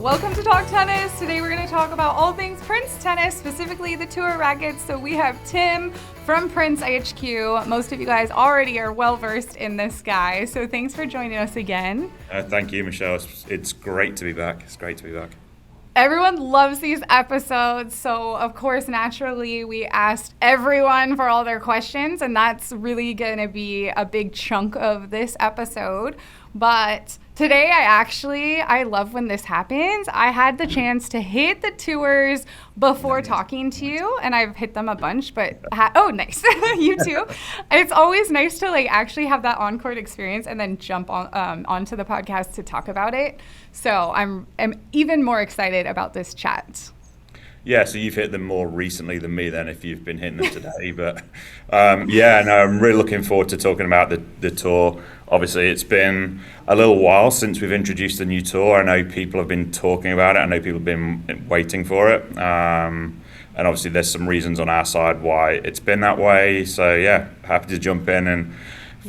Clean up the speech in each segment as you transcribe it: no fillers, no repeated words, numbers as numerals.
welcome to Talk Tennis. Today we're going to talk about all things Prince Tennis, specifically the Tour Racquets. So we have Tim from Prince HQ. Most of you guys already are well versed in this guy, so thanks for joining us again. Thank you, Michelle. It's great to be back. Everyone loves these episodes, so of course, naturally, we asked everyone for all their questions, and that's really going to be a big chunk of this episode. But today, I love when this happens. I had the chance to hit the tours before talking to you, and I've hit them a bunch, but nice. You too. It's always nice to actually have that on-court experience and then jump onto the podcast to talk about it. So I'm even more excited about this chat. Yeah, so you've hit them more recently than me then, if you've been hitting them today. But I'm really looking forward to talking about the tour. Obviously, it's been a little while since we've introduced the new tour. I know people have been talking about it. I know people have been waiting for it. And obviously, there's some reasons on our side why it's been that way. So, yeah, happy to jump in and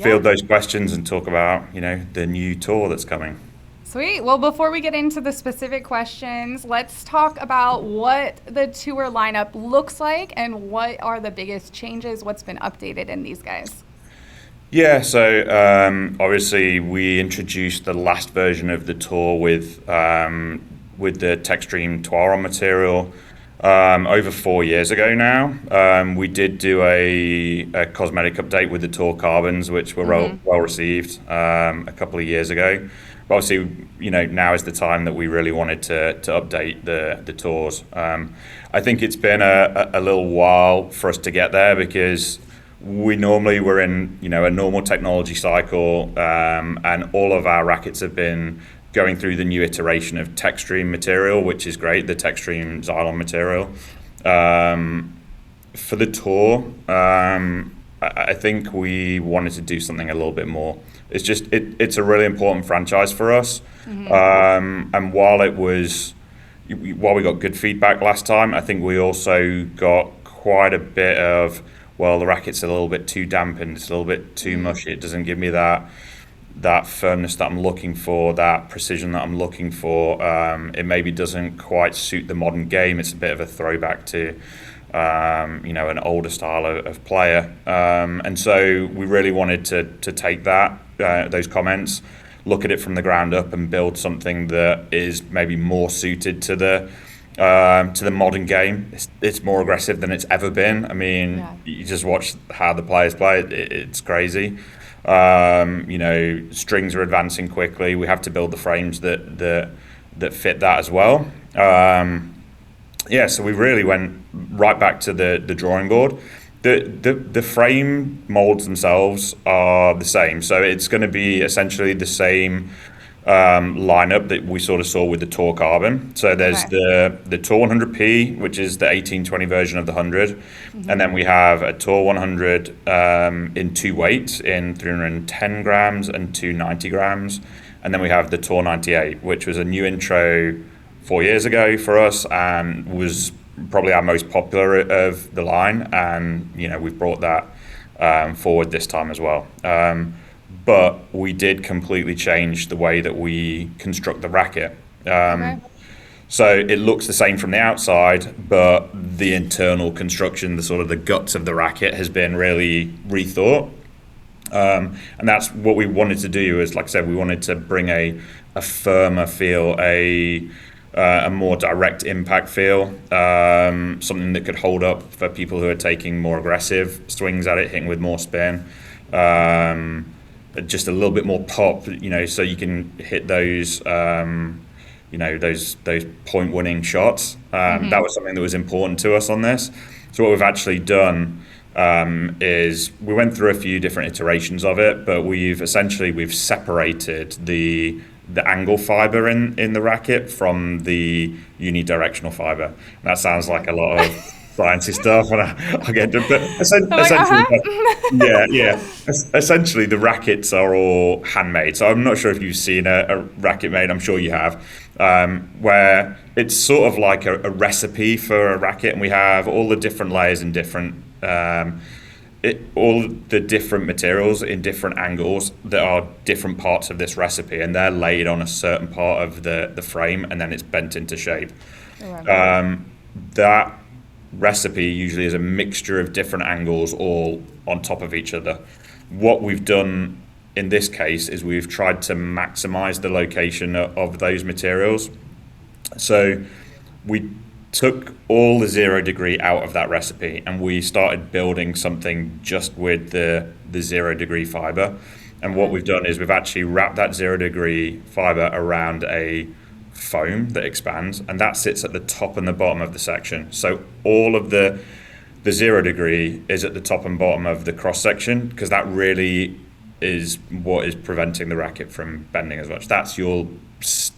field those questions and talk about, the new tour that's coming. Sweet. Well, before we get into the specific questions, let's talk about what the tour lineup looks like and what are the biggest changes, what's been updated in these guys. Yeah, so obviously we introduced the last version of the tour with the Textreme Toiron material over 4 years ago now. We did do a cosmetic update with the Tour Carbons, which were well received a couple of years ago. But obviously, now is the time that we really wanted to update the tours. I think it's been a little while for us to get there because we're in, a normal technology cycle, and all of our rackets have been going through the new iteration of Textreme material, which is great, the Textreme Zylon material. For the tour, I think we wanted to do something a little bit more. It's just it's a really important franchise for us, and while we got good feedback last time, I think we also got quite a bit of, the racket's a little bit too dampened, it's a little bit too mushy, it doesn't give me that firmness that I'm looking for, that precision that I'm looking for. It maybe doesn't quite suit the modern game. It's a bit of a throwback to an older style of player. And so we really wanted to take those comments, look at it from the ground up and build something that is maybe more suited to the modern game. It's more aggressive than it's ever been. I mean, You just watch how the players play. It's crazy. Strings are advancing quickly. We have to build the frames that fit that as well. So we really went right back to the drawing board. The frame molds themselves are the same, so it's going to be essentially the same lineup that we sort of saw with the Tour Carbon. So there's the Tour 100P, which is the 1820 version of the 100, and then we have a Tour 100 in two weights, in 310 grams and 290 grams, and then we have the Tour 98, which was a new intro 4 years ago for us and was probably our most popular of the line, and we've brought that forward this time as well. But we did completely change the way that we construct the racket. So it looks the same from the outside, but the internal construction, the guts of the racket, has been really rethought. And that's what we wanted to do. Is, like I said, we wanted to bring a firmer feel, a more direct impact feel, something that could hold up for people who are taking more aggressive swings at it, hitting with more spin, just a little bit more pop, so you can hit those, those point-winning shots. That was something that was important to us on this. So what we've actually done is we went through a few different iterations of it, but we've separated the angle fiber in the racket from the unidirectional fiber. And that sounds like a lot of sciencey stuff, and I'll get to it. Essentially, the rackets are all handmade. So I'm not sure if you've seen a racket made. I'm sure you have, where it's sort of like a recipe for a racket, and we have all the different layers and different all the different materials in different angles that are different parts of this recipe, and they're laid on a certain part of the frame, and then it's bent into shape. Okay. That recipe usually is a mixture of different angles all on top of each other. What we've done in this case is we've tried to maximize the location of those materials. So we took all the 0 degree out of that recipe, and we started building something just with the 0 degree fiber. And what we've done is we've actually wrapped that 0 degree fiber around a foam that expands, and that sits at the top and the bottom of the section. So all of the 0 degree is at the top and bottom of the cross section, because that really is what is preventing the racket from bending as much. That's your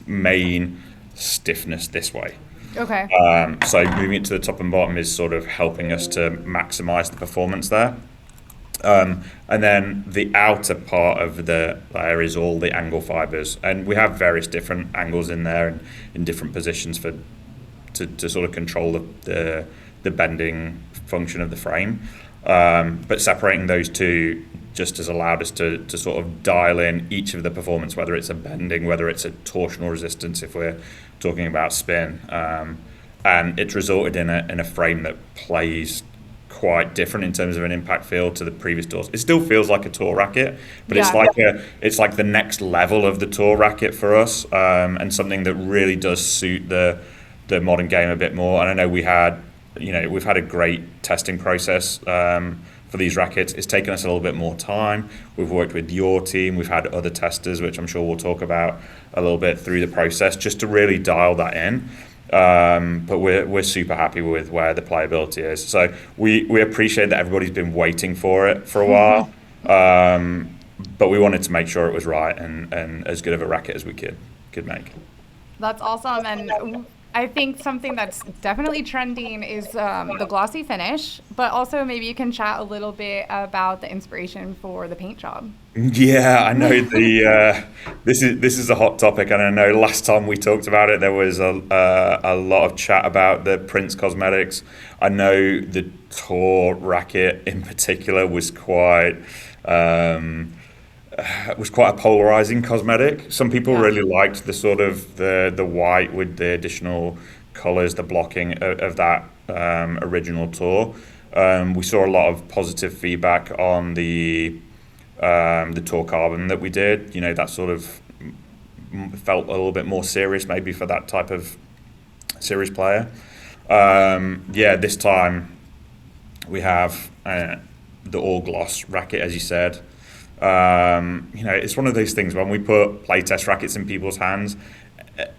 main stiffness this way. Okay. So moving it to the top and bottom is sort of helping us to maximize the performance there. And then the outer part of the layer is all the angle fibers, and we have various different angles in there and in different positions to sort of control the bending function of the frame. But separating those two just has allowed us to sort of dial in each of the performance, whether it's a bending, whether it's a torsional resistance, if we're talking about spin. And it's resulted in a frame that plays quite different in terms of an impact feel to the previous tours. It still feels like a tour racket, but it's like the next level of the tour racket for us, and something that really does suit the modern game a bit more. And I know we've had a great testing process for these rackets. It's taken us a little bit more time. We've worked with your team. We've had other testers, which I'm sure we'll talk about a little bit through the process, just to really dial that in. But we're super happy with where the playability is. So we appreciate that everybody's been waiting for it for a while, but we wanted to make sure it was right and as good of a racket as we could make. That's awesome. And I think something that's definitely trending is the glossy finish, but also maybe you can chat a little bit about the inspiration for the paint job. Yeah, I know this is a hot topic, and I know last time we talked about it, there was a lot of chat about the Prince cosmetics. I know the Tour racket in particular was quite a polarizing cosmetic. Some people really liked the sort of the white with the additional colors, the blocking of that original Tour. We saw a lot of positive feedback on the Tour Carbon that we did. That sort of felt a little bit more serious maybe for that type of series player. This time we have the all gloss racket, as you said. It's one of those things when we put playtest rackets in people's hands,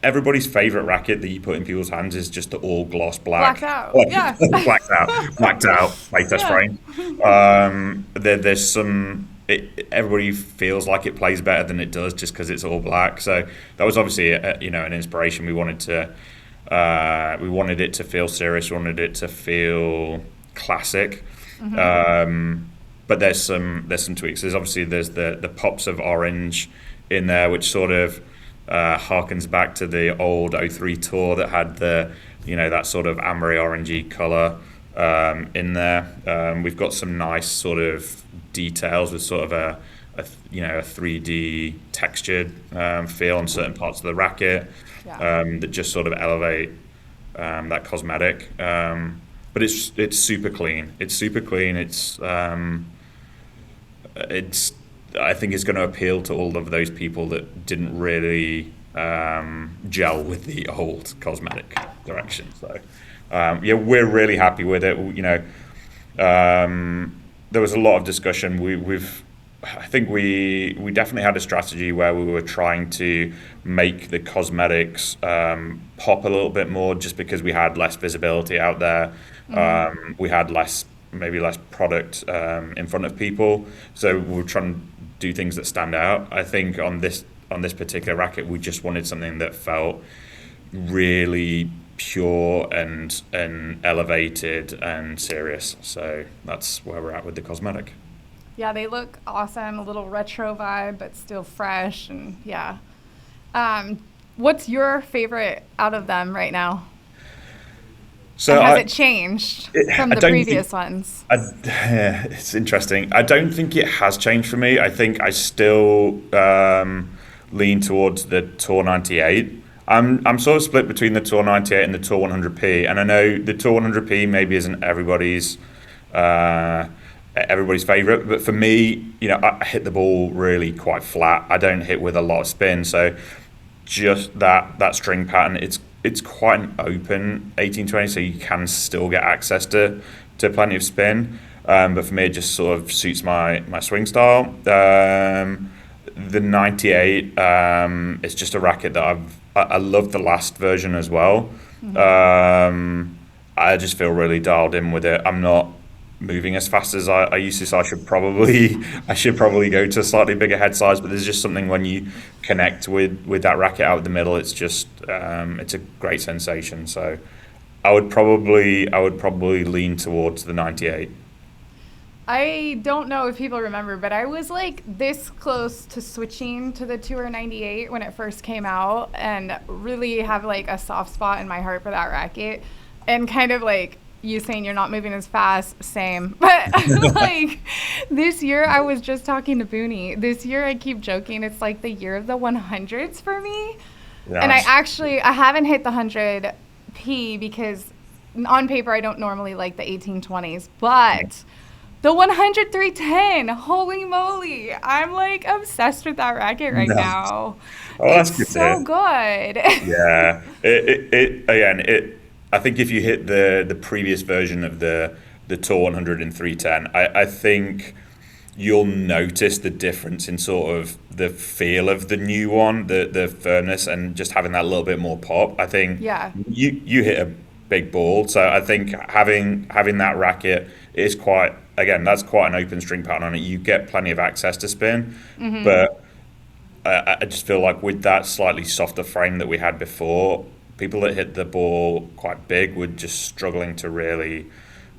everybody's favorite racket that you put in people's hands is just the all gloss black. Blacked out. Blacked out playtest frame. There's some. Everybody feels like it plays better than it does just because it's all black. So that was obviously an inspiration. We wanted it to feel serious. We wanted it to feel classic. But there's some tweaks. There's the pops of orange in there, which sort of harkens back to the old 03 Tour that had that sort of ambery orangey color in there. We've got some nice sort of details with sort of a 3D textured feel on certain parts of the racket that just sort of elevate that cosmetic. But it's super clean. It's super clean. I think it's going to appeal to all of those people that didn't really gel with the old cosmetic direction. So we're really happy with it. There was a lot of discussion. I think we definitely had a strategy where we were trying to make the cosmetics pop a little bit more, just because we had less visibility out there. We had maybe less product in front of people, so we're trying to do things that stand out. I think on this particular racket, we just wanted something that felt really pure and elevated and serious. So that's where we're at with the cosmetic. Yeah, they look awesome. A little retro vibe, but still fresh. And what's your favorite out of them right now? So And has it changed from I the don't think previous ones? it's interesting. I don't think it has changed for me. I think I still lean towards the Tour 98. I'm sort of split between the Tour 98 and the Tour 100p, and I know the Tour 100p maybe isn't uh, everybody's favorite, but for me, I hit the ball really quite flat. I don't hit with a lot of spin, so just that string pattern, it's quite an open 1820, so you can still get access to plenty of spin. But for me, it just sort of suits my swing style. The 98 is just a racket that I love the last version as well. I just feel really dialed in with it. I'm not moving as fast as I used to, so I should probably go to a slightly bigger head size. But there's just something when you connect with that racket out the middle, it's just it's a great sensation. So I would probably lean towards the 98. I don't know if people remember, but I was like this close to switching to the Tour 98 when it first came out, and really have like a soft spot in my heart for that racket. And kind of like you saying you're not moving as fast, same. But like this year, I was just talking to Booney. This year, I keep joking, it's like the year of the 100s for me. Yes. And I haven't hit the 100p because on paper, I don't normally like the 1820s, but the 100 310, holy moly. I'm like obsessed with that racket right now. Oh, that's It's good to so hear. good. Yeah, I think if you hit the previous version of the Tour 100 and 310, I think you'll notice the difference in sort of the feel of the new one, the firmness, and just having that little bit more pop. I think Yeah. you hit a big ball, so I think having that racket is that's quite an open string pattern on it. You get plenty of access to spin, but I just feel like with that slightly softer frame that we had before, people that hit the ball quite big were just struggling to really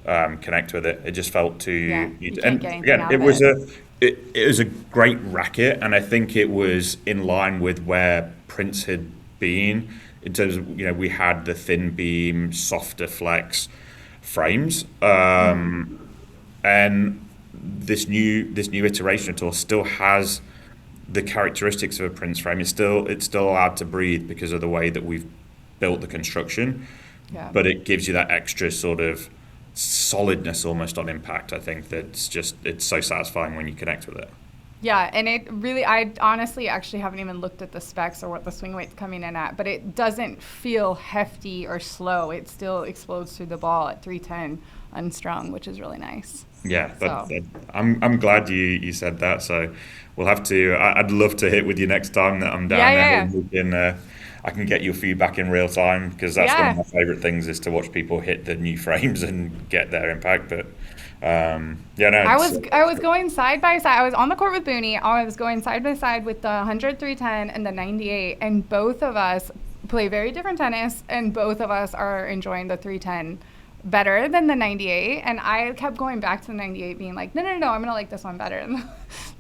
connect with it. It just felt too. Yeah, you can't And get anything again, out it of was it. it was a great racket, and I think it was in line with where Prince had been in terms of we had the thin beam, softer flex frames, and this new iteration of Tour still has the characteristics of a Prince frame. It's still allowed to breathe because of the way that we've built the construction, Yeah. but it gives you that extra sort of solidness almost on impact. I think it's so satisfying when you connect with it. Yeah, and it really, I honestly actually haven't even looked at the specs or what the swing weight's coming in at, but it doesn't feel hefty or slow. It still explodes through the ball at 310 unstrung, which is really nice. Yeah, So. I'm glad you said that. So we'll have to. I'd love to hit with you next time that I'm down Yeah, there. yeah. And we can, I can get your feedback in real time because that's one of Yeah. my favorite things is to watch people hit the new frames and get their impact. But yeah, no, I was going side by side. I was on the court with Booney. I was going side by side with the 100 310 and the 98, and both of us play very different tennis, and both of us are enjoying the 310 better than the 98. And I kept going back to the 98 being like, no, I'm gonna like this one better. And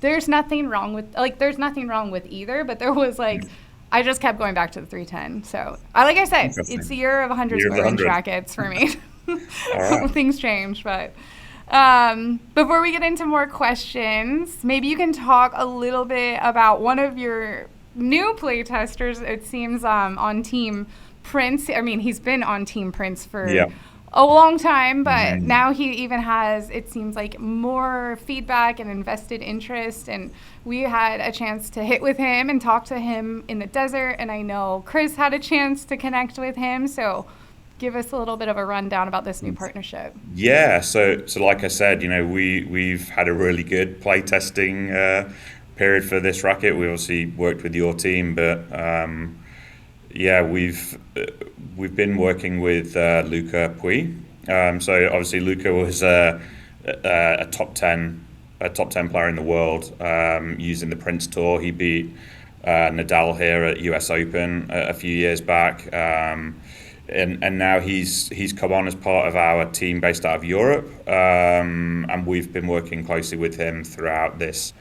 there's nothing wrong with either, but there was like I just kept going back to the 310. So like I said, Interesting. it's the year of 100 Year of the square inch 100. rackets for me. All right. Things change, but before we get into more questions, maybe you can talk a little bit about one of your new play testers. It seems on Team Prince. I mean, he's been on Team Prince for Yeah. a long time, but now he even has, it seems like, more feedback and invested interest. And we had a chance to hit with him and talk to him in the desert. And I know Chris had a chance to connect with him. So give us a little bit of a rundown about this new partnership. Yeah, so like I said, we've had a really good play testing period for this racket. We obviously worked with your team, but yeah, we've been working with Luca Pouille. So obviously Luca was a top 10 player in the world using the Prince Tour. He beat Nadal here at US Open a few years back. And now he's come on as part of our team based out of Europe, and we've been working closely with him throughout this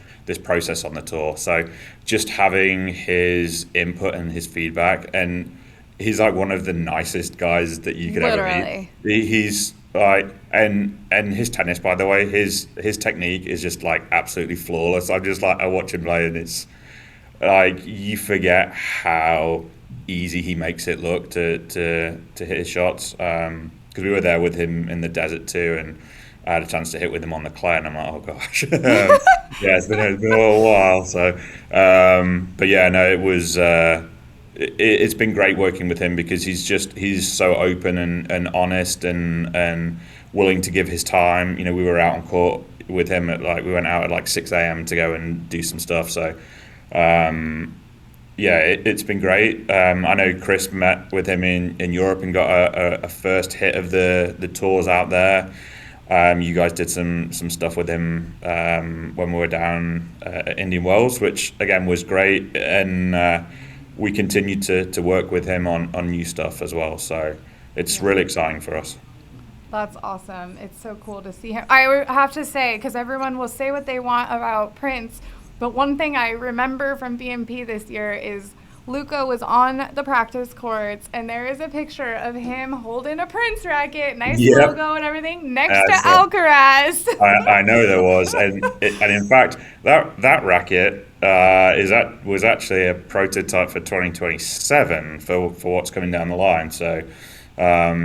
process on the tour. So just having his input and his feedback, and he's like one of the nicest guys that you could ever meet. Literally. He's like, and his tennis, by the way, his technique is just like absolutely flawless. I'm just like, I watch him play, and it's like you forget how easy he makes it look to hit his shots. Because we were there with him in the desert too, and I had a chance to hit with him on the clay, and I'm like, oh gosh, yeah, it's been a little while. So, but yeah, no, it was. It's been great working with him because he's so open and honest and willing to give his time. You know, we were out on court with him we went out at like 6 a.m. to go and do some stuff. So yeah, it's been great. I know Chris met with him in Europe and got a first hit of the tours out there. You guys did some stuff with him when we were down at Indian Wells, which again was great, and we continued to work with him on new stuff as well. So it's really exciting for us. That's awesome. It's so cool to see him. I have to say, because everyone will say what they want about Prince, but one thing I remember from BMP this year is Luca was on the practice courts, and there is a picture of him holding a Prince racket, nice logo and everything, next to Alcaraz. I know there was, and in fact, that racket was actually a prototype for 2027 for what's coming down the line. So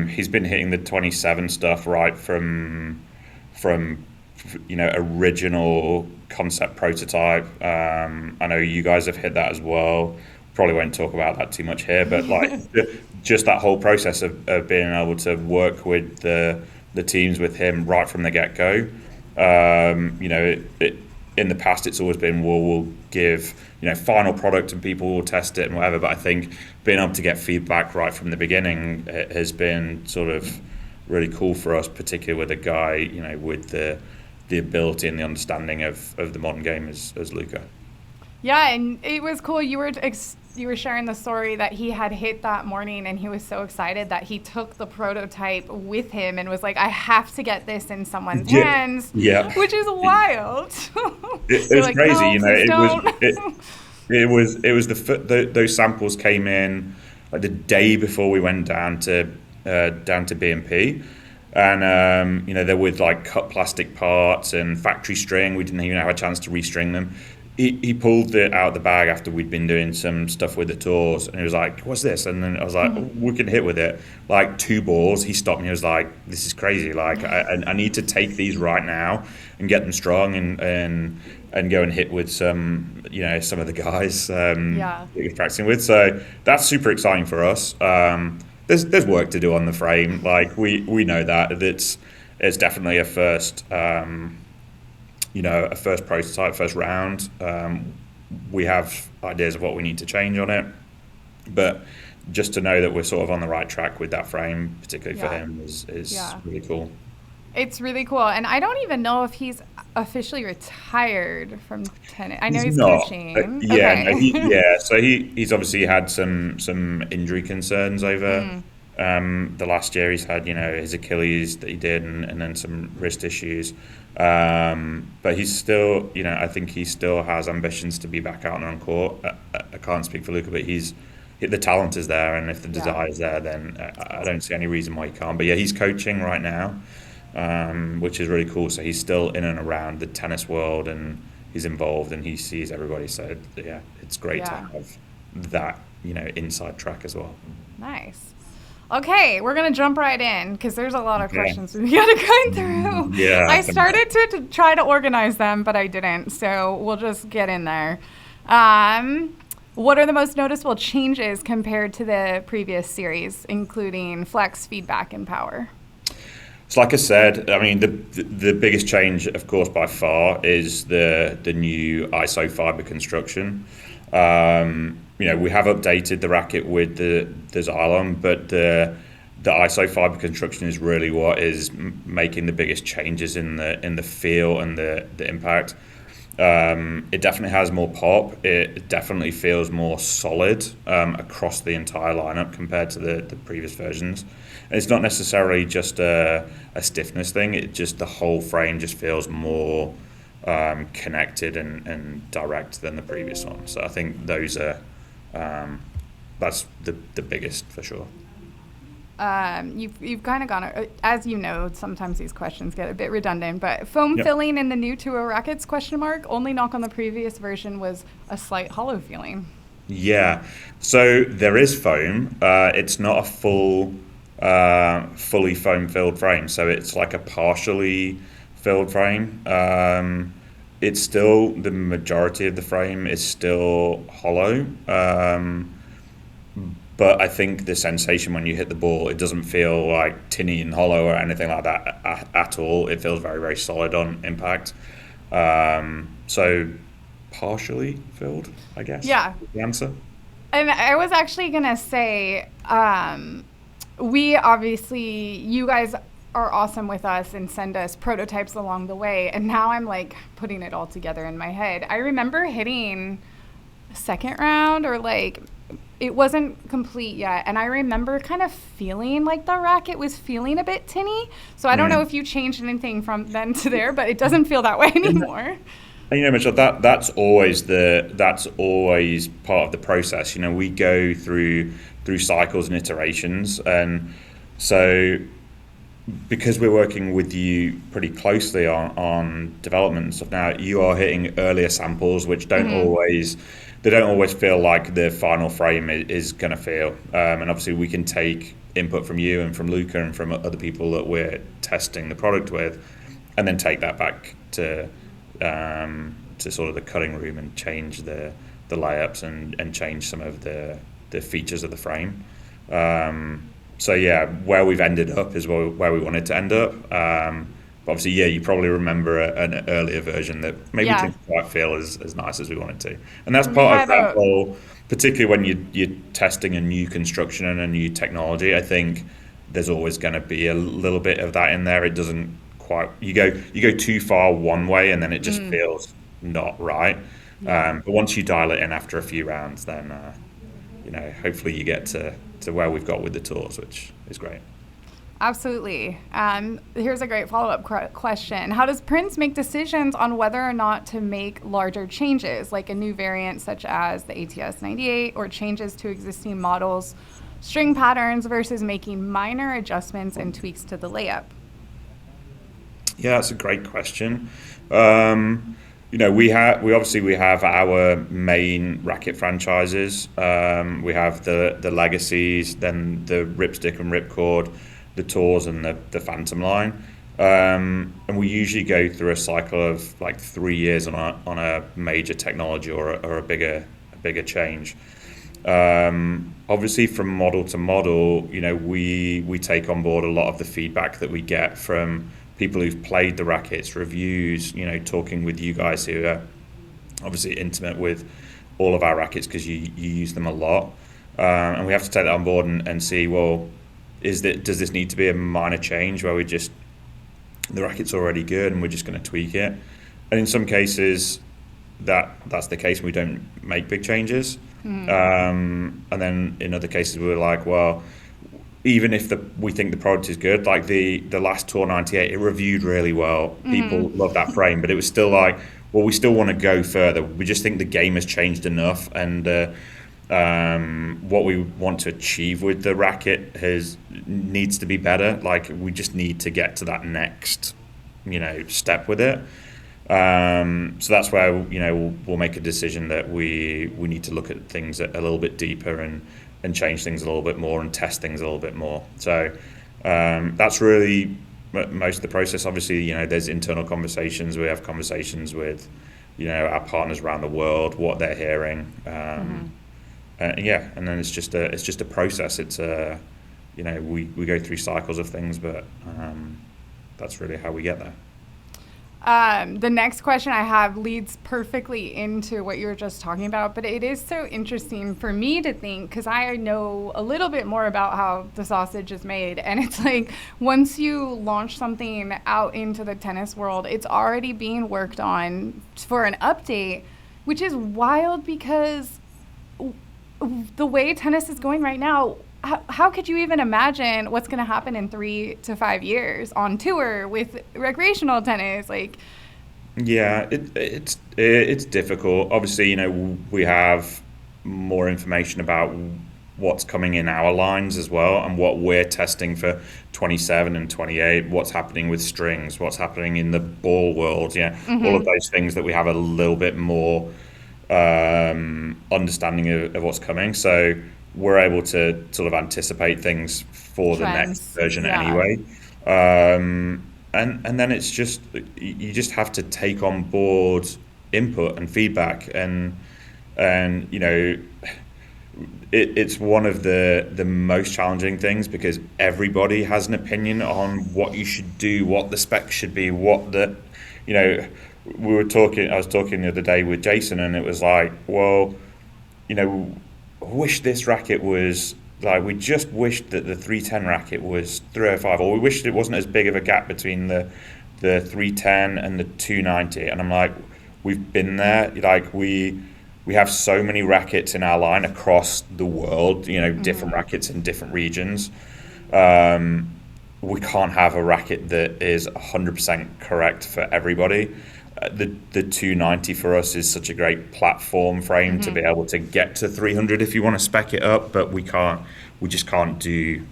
he's been hitting the 27 stuff right from original concept prototype. I know you guys have hit that as well. Probably won't talk about that too much here, but like just that whole process of being able to work with the teams with him right from the get-go. In the past it's always been we'll give final product and people will test it and whatever, but I think being able to get feedback right from the beginning has been sort of really cool for us, particularly with a guy with the ability and the understanding of the modern game as Luca. Yeah, and it was cool. You were sharing the story that he had hit that morning, and he was so excited that he took the prototype with him and was like, "I have to get this in someone's hands." Yeah, which is wild. It was like, crazy, It was those samples came in like the day before we went down to BMP. And they're with like cut plastic parts and factory string. We didn't even have a chance to restring them. He pulled it out of the bag after we'd been doing some stuff with the tours, and he was like, "What's this?" And then I was like, "We can hit with it." Like 2 balls. He stopped me. He was like, "This is crazy. Like I need to take these right now and get them strong and go and hit with some some of the guys that he's practicing with." So that's super exciting for us. There's work to do on the frame. Like we know that it's definitely a first a first prototype, first round. We have ideas of what we need to change on it, but just to know that we're sort of on the right track with that frame, particularly for him, is really cool. It's really cool, and I don't even know if he's officially retired from tennis. I know he's coaching. So he's obviously had some injury concerns over the last year. He's had his Achilles that he did, and then some wrist issues. But he's still I think he still has ambitions to be back out and on court. I can't speak for Luca, but the talent is there, and if the desire is there, then I don't see any reason why he can't. But yeah, he's coaching right now. Which is really cool. So he's still in and around the tennis world, and he's involved, and he sees everybody. So yeah, it's great to have that inside track as well. Nice. Okay, we're gonna jump right in because there's a lot of questions we gotta go through. Yeah. I started to try to organize them, but I didn't. So we'll just get in there. What are the most noticeable changes compared to the previous series, including flex, feedback, and power? So like I said, I mean, the biggest change, of course, by far, is the new ISO fiber construction. We have updated the racket with the Zylon, but the ISO fiber construction is really what is making the biggest changes in the feel and the impact. It definitely has more pop. It definitely feels more solid across the entire lineup compared to the previous versions. And it's not necessarily just a stiffness thing. It just the whole frame just feels more connected and direct than the previous one. So I think those are that's the biggest for sure. You've kind of gone, as you know, sometimes these questions get a bit redundant, but foam filling in the new Tour Racquets ? Only knock on the previous version was a slight hollow feeling. Yeah, so there is foam. It's not a fully foam filled frame, so it's like a partially filled frame. It's still, the majority of the frame is still hollow. But I think the sensation when you hit the ball, it doesn't feel like tinny and hollow or anything like that at all. It feels very, very solid on impact. So partially filled, I guess. Yeah. Is the answer. And I was actually going to say, we obviously, you guys are awesome with us and send us prototypes along the way. And now I'm like putting it all together in my head. I remember hitting second round, or like it wasn't complete yet, and I remember kind of feeling like the racket was feeling a bit tinny. So I don't know if you changed anything from then to there, but it doesn't feel that way anymore. And Michelle, that's always part of the process. We go through cycles and iterations, and so because we're working with you pretty closely on development and stuff now, you are hitting earlier samples which don't always feel like the final frame is going to feel. And obviously we can take input from you and from Luca and from other people that we're testing the product with, and then take that back to sort of the cutting room and change the layups and change some of the features of the frame. So yeah, where we've ended up is where we wanted to end up. But obviously, yeah, you probably remember an earlier version that maybe didn't quite feel as nice as we wanted to. And that's part of that whole, particularly when you're testing a new construction and a new technology. I think there's always going to be a little bit of that in there. It doesn't quite, you go too far one way and then it just feels not right. But once you dial it in after a few rounds, then hopefully you get to where we've got with the tours, which is great. Absolutely. Here's a great follow-up question. How does Prince make decisions on whether or not to make larger changes, like a new variant such as the ATS 98, or changes to existing models, string patterns, versus making minor adjustments and tweaks to the layup? Yeah, that's a great question. We have our main racket franchises. We have the Legacies, then the Ripstick and Ripcord, the Tours, and the Phantom line. And we usually go through a cycle of like 3 years on a major technology or a bigger change. Obviously, from model to model, we take on board a lot of the feedback that we get from people who've played the rackets, reviews, talking with you guys who are obviously intimate with all of our rackets because you use them a lot. And we have to take that on board and see, well, does this need to be a minor change where the racket's already good and we're just going to tweak it? And in some cases, that's the case, and we don't make big changes. And then in other cases, we're like, well, even if we think the product is good, like the last Tour 98, it reviewed really well. People love that frame, but it was still like, well, we still want to go further. We just think the game has changed enough, and what we want to achieve with the racket needs to be better. Like, we just need to get to that next, step with it. So that's where we'll make a decision that we need to look at things a little bit deeper and change things a little bit more and test things a little bit more. So that's really most of the process. Obviously, there's internal conversations. We have conversations with our partners around the world, what they're hearing. And then it's just a process. It's we go through cycles of things, but that's really how we get there. The next question I have leads perfectly into what you were just talking about, but it is so interesting for me to think, because I know a little bit more about how the sausage is made, and it's like once you launch something out into the tennis world, it's already being worked on for an update, which is wild because the way tennis is going right now, how could you even imagine what's going to happen in 3 to 5 years on tour with recreational tennis? Like, yeah, it's difficult. Obviously, we have more information about what's coming in our lines as well, and what we're testing for 27 and 28, what's happening with strings, what's happening in the ball world, all of those things that we have a little bit more understanding of what's coming. So we're able to sort of anticipate things for the next Trends. version Yeah. anyway. And then it's just, you just have to take on board input and feedback, and it's one of the most challenging things, because everybody has an opinion on what you should do, what the specs should be, I was talking the other day with Jason, and it was like, well, I wish this racket was like, we just wished that the 310 racket was 305, or we wished it wasn't as big of a gap between the 310 and the 290. And I'm like, we've been there. Like, we have so many rackets in our line across the world, different rackets in different regions. We can't have a racket that is 100% correct for everybody. The 290 for us is such a great platform frame to be able to get to 300 if you want to spec it up, but we just can't do,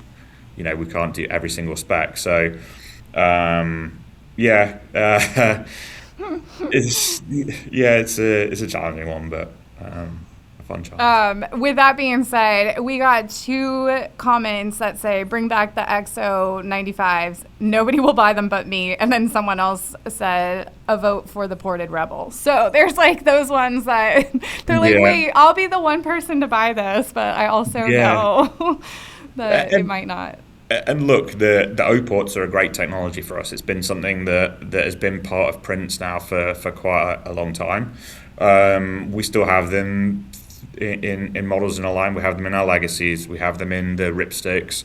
we can't do every single spec. So, it's a challenging one, but a fun challenge. With that being said, we got 2 comments that say, bring back the XO 95s. Nobody will buy them but me. And then someone else said, a vote for the ported Rebel. So there's like those ones that they're like, wait, I'll be the one person to buy this, but I also know that it might not. And look, the OPorts are a great technology for us. It's been something that has been part of prints now for quite a long time. We still have them in models in our line. We have them in our legacies. We have them in the Ripsticks.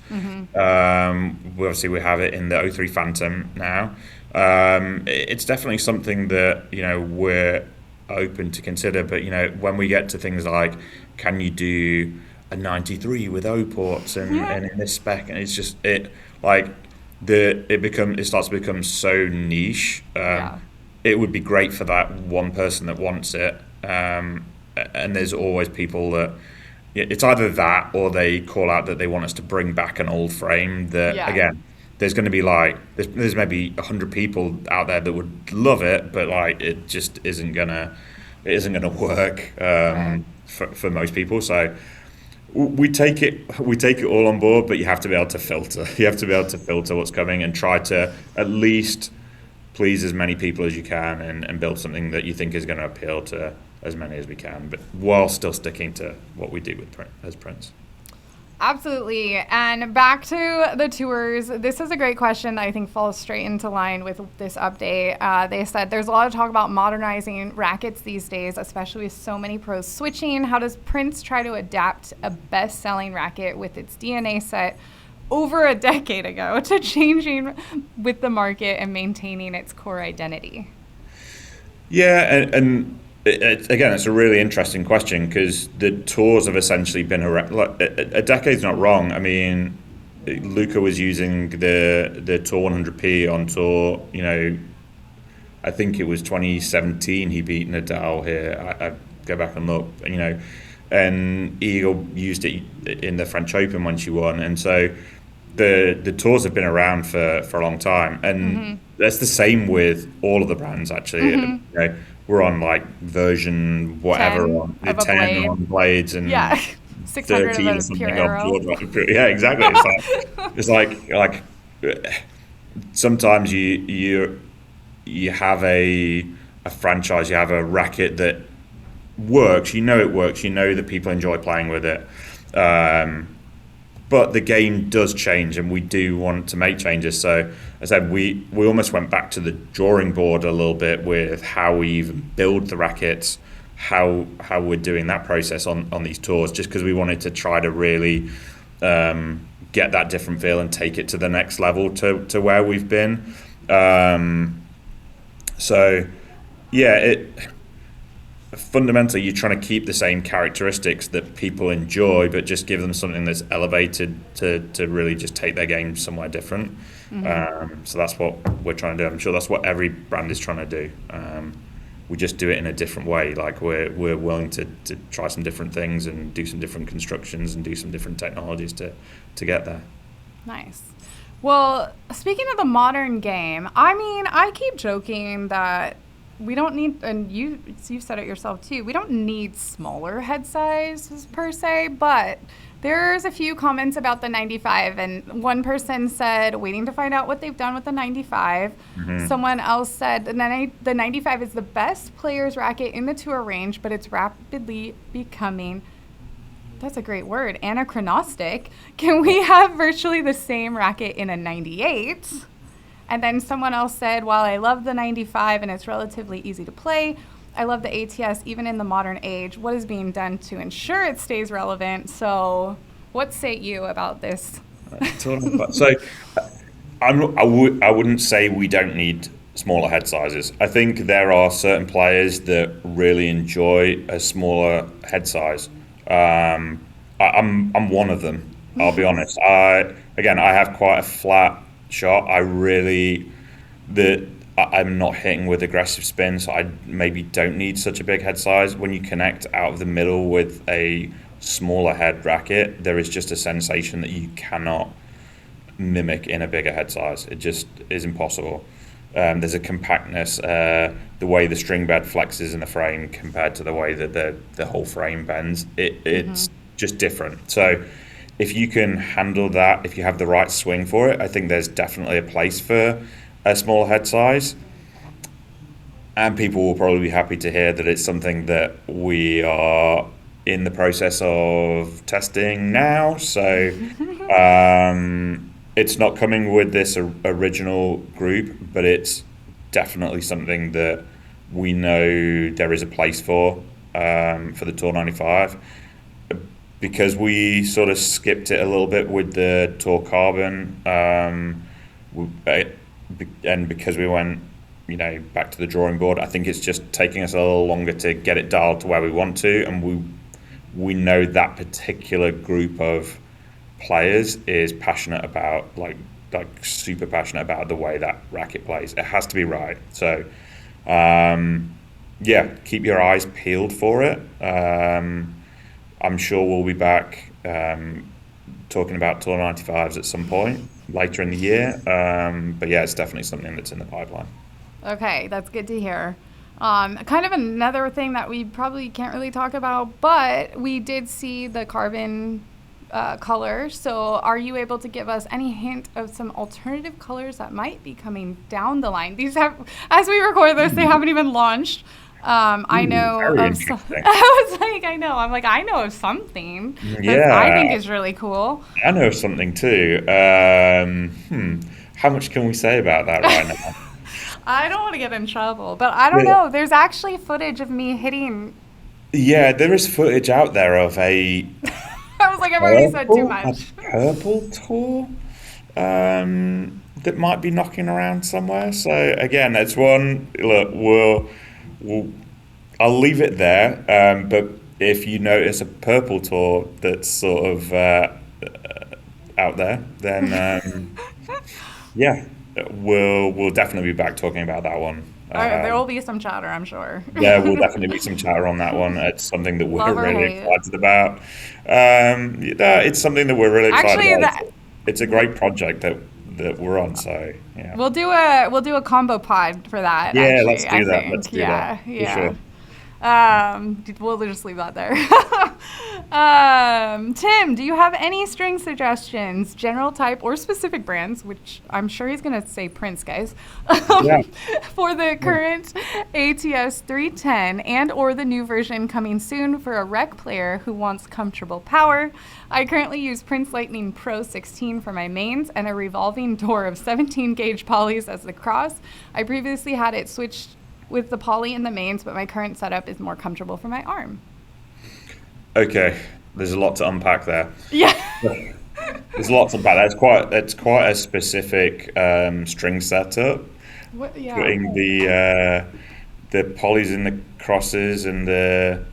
We have it in the 03 Phantom now. It's definitely something that we're open to consider. But when we get to things like, can you do a 93 with OPorts and in this spec, and it's just it starts to become so niche. It would be great for that one person that wants it. And there's always people that it's either that, or they call out that they want us to bring back an old frame that, again, there's going to be there's maybe 100 people out there that would love it, but it just isn't gonna work for most people. So we take it all on board, but you have to be able to filter. You have to be able to filter what's coming and try to at least please as many people as you can, and build something that you think is going to appeal to as many as we can, but while still sticking to what we do as prints. Absolutely. And back to the tours, this is a great question that I think falls straight into line with this update. They said there's a lot of talk about modernizing rackets these days, especially with so many pros switching. How does Prince try to adapt a best-selling racket with its DNA set over a decade ago to changing with the market and maintaining its core identity? Yeah, and it's a really interesting question, because the tours have essentially been a decade's not wrong. I mean, Luca was using the Tour 100p on tour. I think it was 2017 he beat Nadal here. I go back and look. And Eagle used it in the French Open when she won, and so the tours have been around for a long time, and that's the same with all of the brands actually. We're on version whatever 10 on the 10 on blades, and 13 or something on Jordan. Yeah, exactly. It's like sometimes you have a franchise, you have a racket that works. It works. That people enjoy playing with it. But the game does change, and we do want to make changes. So, as I said, we almost went back to the drawing board a little bit with how we even build the rackets, how we're doing that process on these tours, just because we wanted to try to really get that different feel and take it to the next level to where we've been. Fundamentally, you're trying to keep the same characteristics that people enjoy, but just give them something that's elevated to really just take their game somewhere different. So that's what we're trying to do. I'm sure that's what every brand is trying to do. we just do it in a different way. Like we're willing to try some different things and do some different constructions and do some different technologies to get there. Nice. Well, speaking of the modern game, I mean, I keep joking that we don't need, and you've said it yourself too, we don't need smaller head sizes per se, but there's a few comments about the 95, and one person said, waiting to find out what they've done with the 95. Mm-hmm. Someone else said the 95 is the best player's racket in the tour range, but it's rapidly becoming, that's a great word, anachronistic. Can we have virtually the same racket in a 98? And then someone else said, while I love the 95 and it's relatively easy to play, I love the ATS even in the modern age. What is being done to ensure it stays relevant? So what say you about this? So I wouldn't say we don't need smaller head sizes. I think there are certain players that really enjoy a smaller head size. I'm one of them. I'll be honest. I have quite a flat shot. I'm not hitting with aggressive spin, so I maybe don't need such a big head size. When you connect out of the middle with a smaller head racket, there is just a sensation that you cannot mimic in a bigger head size. It just is impossible. There's a compactness, the way the string bed flexes in the frame compared to the way that the whole frame bends. It's just different. So if you can handle that, if you have the right swing for it, I think there's definitely a place for a smaller head size. And people will probably be happy to hear that it's something that we are in the process of testing now. So it's not coming with this original group, but it's definitely something that we know there is a place for the Tour 95. Because we sort of skipped it a little bit with the Tour Carbon, and because we went, back to the drawing board, I think it's just taking us a little longer to get it dialed to where we want to, and we know that particular group of players is passionate about, like super passionate about the way that racket plays. It has to be right. So, keep your eyes peeled for it. I'm sure we'll be back talking about Tour 95s at some point later in the year. But yeah, it's definitely something that's in the pipeline. Okay, that's good to hear. Kind of another thing that we probably can't really talk about, but we did see the carbon color. So are you able to give us any hint of some alternative colors that might be coming down the line? These have, as we record this, they haven't even launched. I know of some, I know of something that I think is really cool. I know of something too. How much can we say about that right now? I don't want to get in trouble, but I don't know. There's actually footage of me hitting. Yeah, there is footage out there of a I was like, I've already said too much. A purple tour that might be knocking around somewhere. So again, that's one. Look, I'll leave it there. But if you notice a purple tour that's sort of out there, then we'll definitely be back talking about that one. There will be some chatter, I'm sure. Yeah, will definitely be some chatter on that one. It's something that we're really excited about. It's something that we're really excited about. It's a great project that we're on. So yeah, we'll do a combo pod for that. Yeah, let's do that. Let's do that. For sure. We'll just leave that there. Tim, do you have any string suggestions, general type or specific brands, which I'm sure he's going to say Prince, guys, for the current ATS 310 and or the new version coming soon for a rec player who wants comfortable power? I currently use Prince Lightning Pro 16 for my mains and a revolving door of 17 gauge polys as the cross. I previously had it switched with the poly in the mains, but my current setup is more comfortable for my arm. Okay, there's a lot to unpack there. Yeah. There's lots to unpack. That's quite a specific string setup. Putting the polys in the crosses and the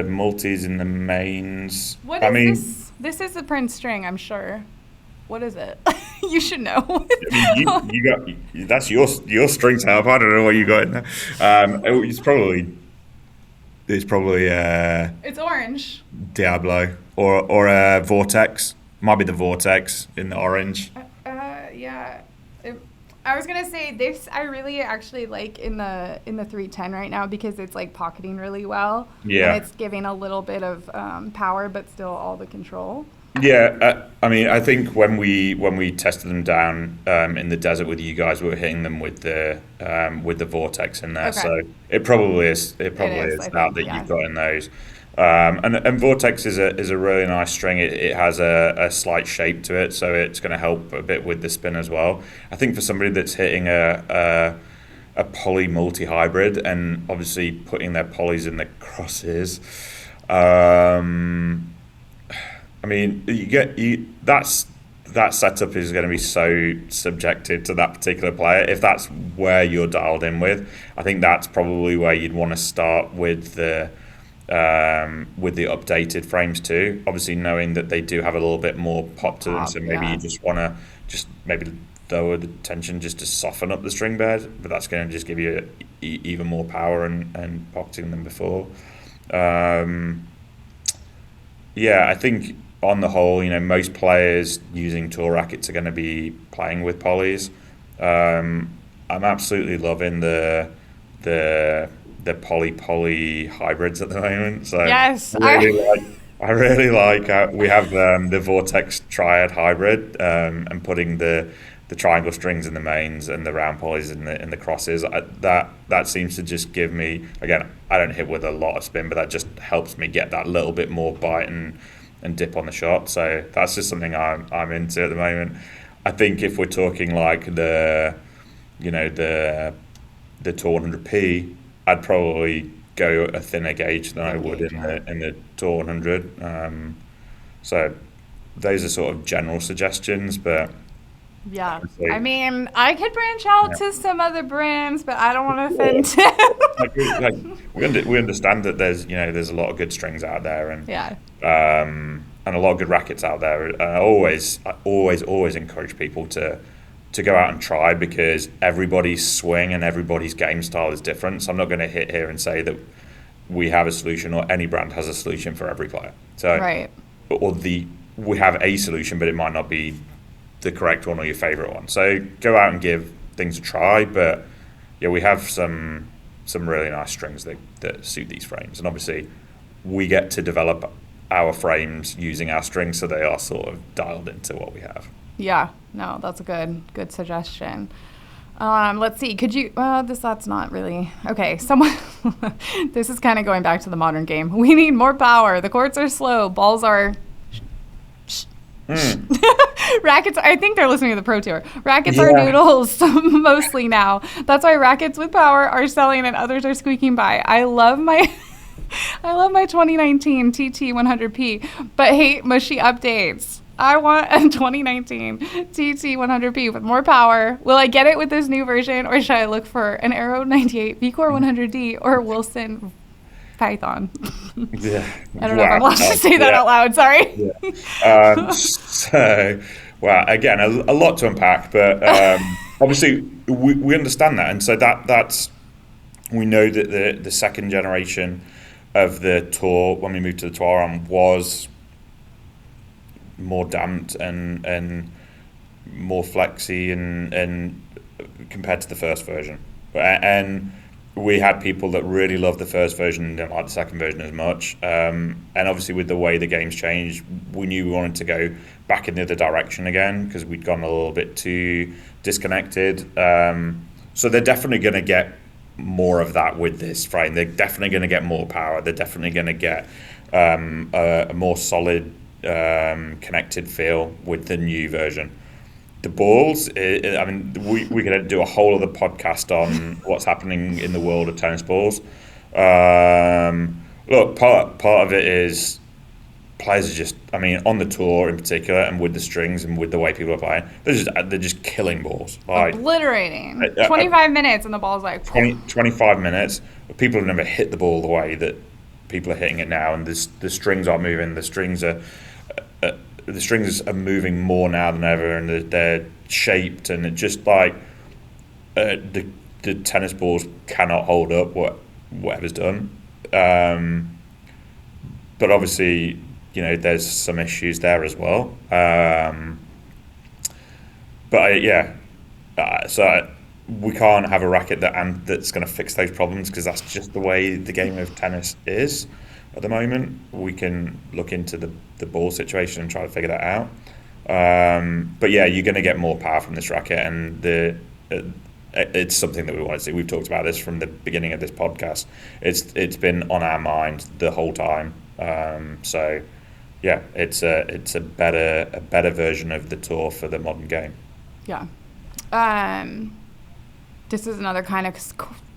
multis in the mains. What is this? This is the Prince string, I'm sure. What is it? You should know. I mean, you got that's your strings help. I don't know what you got in there. It's probably It's orange. Diablo or Vortex. Might be the Vortex in the orange. Yeah. I was gonna say this. I really actually like in the 310 right now because it's like pocketing really well. Yeah. And it's giving a little bit of power, but still all the control. Yeah, I mean, I think when we tested them down in the desert with you guys, we were hitting them with the Vortex in there. Okay. So it probably is. It probably is, is I that think, that yeah. you've got in those. And Vortex is a really nice string. It has a slight shape to it, so it's going to help a bit with the spin as well. I think for somebody that's hitting a poly multi hybrid and obviously putting their polys in the crosses. I mean, that setup is going to be so subjective to that particular player. If that's where you're dialed in with, I think that's probably where you'd want to start with the updated frames too. Obviously, knowing that they do have a little bit more pop to them, so maybe you just want to maybe lower the tension just to soften up the string bed, but that's going to just give you even more power and pocketing than before. Yeah, I think on the whole, most players using tour rackets are going to be playing with polys. I'm absolutely loving the poly hybrids at the moment. So Yes, I really like we have the Vortex Triad hybrid and putting the triangle strings in the mains and the round polys in the crosses. That seems to just give me, again, I don't hit with a lot of spin, but that just helps me get that little bit more bite and dip on the shot. So that's just something I'm into at the moment. I think if we're talking like the Tour 100p, I'd probably go a thinner gauge than I would in the Tour 100. So those are sort of general suggestions, but yeah. honestly, I mean, I could branch out yeah. to some other brands, but I don't want to offend Tim. We understand that there's a lot of good strings out there and Yeah. and a lot of good rackets out there. And I always encourage people to go out and try, because everybody's swing and everybody's game style is different. So I'm not going to hit here and say that we have a solution or any brand has a solution for every player. So Right. We have a solution, but it might not be the correct one or your favorite one. So go out and give things a try. But yeah, we have some really nice strings that suit these frames, and obviously we get to develop our frames using our strings, so they are sort of dialed into what we have. Yeah. No, that's a good suggestion. Let's see. Could you? That's not really okay. Someone. This is kind of going back to the modern game. We need more power. The courts are slow. Balls are. Rackets. I think they're listening to the Pro Tour. Rackets are noodles mostly now. That's why rackets with power are selling and others are squeaking by. I love my 2019 TT 100p, but hate mushy updates. I want a 2019 TT 100p with more power. Will I get it with this new version, or should I look for an Aero 98 VCore 100D or Wilson Python? Yeah. I don't know if I'm allowed to say that out loud. Sorry. Yeah. So, well, again, a lot to unpack, but obviously we understand that, and so that's we know that the second generation of the Tour, when we moved to the Tour arm, was more damped and more flexy and compared to the first version, and we had people that really loved the first version and didn't like the second version as much, and obviously with the way the game's changed, we knew we wanted to go back in the other direction again, because we'd gone a little bit too disconnected. So they're definitely going to get more of that with this frame. They're definitely going to get more power. They're definitely going to get a more solid connected feel with the new version. The balls, I mean, we could do a whole other podcast on what's happening in the world of tennis balls. Look, part of it is players are just, I mean, on the tour in particular, and with the strings and with the way people are playing, they're just killing balls. Like, obliterating. 25 minutes and the ball's like 25 minutes. People have never hit the ball the way that people are hitting it now, and the strings aren't moving. The strings are the strings are moving more now than ever, and they're shaped, and it just like the tennis balls cannot hold up whatever's done. But obviously, there's some issues there as well. So we can't have a racket that's going to fix those problems, because that's just the way the game of tennis is at the moment. We can look into the ball situation and try to figure that out. But yeah, you're going to get more power from this racket, and it's something that we want to see. We've talked about this from the beginning of this podcast. It's been on our mind the whole time. So yeah, it's a better version of the Tour for the modern game. Yeah. This is another kind of